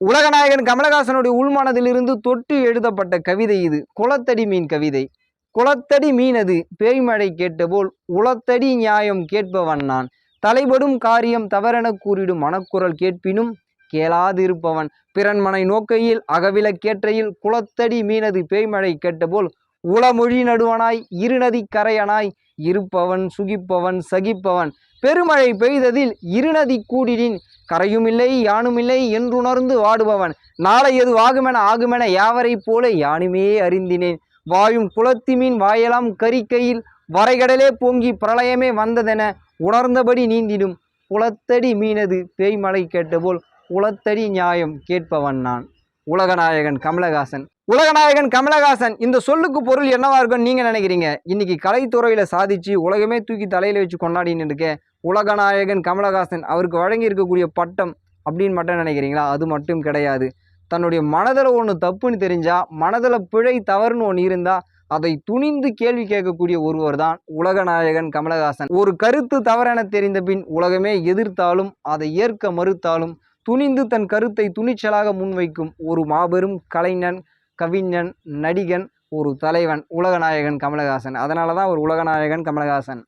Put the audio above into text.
உலகநாயகன் கமலஹாசனுடைய உள்மனதிலிருந்து தொட்டு எழுதப்பட்ட கவிதை இது. குளத்தடி மீன் கவிதை. குளத்தடி மீனது பேய்மழை கேட்டபோல் உளத்தடி நியாயம் கேட்பவன் நான். தலைபடும் காரியம் தவறென கூறிடும் மனக்குரல் கேட்பினும் கேளாதிருப்பவன். பிறன்மனை நோக்கையில் அகவிலக்கேற்றையில் குளத்தடி மீனது பேய்மழை கேட்டபோல் உளமொழி நடுவனாய் இருநதி கரையனாய் இருப்பவன் சுகிப்பவன் சகிப்பவன். பெருமழை பெய்ததில் இருநதி கூடினின் கரையுமில்லை யானுமில்லை என்றுணர்ந்து வாடுபவன். நாளை எது ஆகுமென யாவரை போல யானுமே அறிந்தினேன். வாயும் குளத்தி மீன் வாயலாம் கரிக்கையில் வரைகடலே பொங்கி பிரளயமே வந்ததென உணர்ந்தபடி நீந்திடும் குளத்தடி மீனது பேய்மழை கேட்டபோல் உளத்தடி நியாயம் கேட்பவன் நான். உலகநாயகன் கமலஹாசன். உலகநாயகன் கமலஹாசன் இந்த சொல்லுக்கு பொருள் என்னவா இருக்குன்னு நீங்க நினைக்கிறீங்க? இன்னைக்கு கலைத்துறையில சாதிச்சு உலகமே தூக்கி தலையில வச்சு கொண்டாடின்னு இருக்கேன் உலகநாயகன் கமலஹாசன். அவருக்கு வழங்கி இருக்கக்கூடிய பட்டம் அப்படின்னு மட்டும் நினைக்கிறீங்களா? அது மட்டும் கிடையாது. தன்னுடைய மனதில் ஒன்று தப்புன்னு தெரிஞ்சா, மனதில் பிழை தவறுன்னு ஒன்று இருந்தா அதை துணிந்து கேள்வி கேட்கக்கூடிய ஒருவர் தான் உலகநாயகன் கமலஹாசன். ஒரு கருத்து தவறென தெரிந்த பின் உலகமே எதிர்த்தாலும் அதை ஏற்க மறுத்தாலும் துணிந்து தன் கருத்தை துணிச்சலாக முன்வைக்கும் ஒரு மாபெரும் கலைஞன், கவிஞன், நடிகன், ஒரு தலைவன் உலகநாயகன் கமலஹாசன். அதனால தான் ஒரு உலகநாயகன் கமலஹாசன்.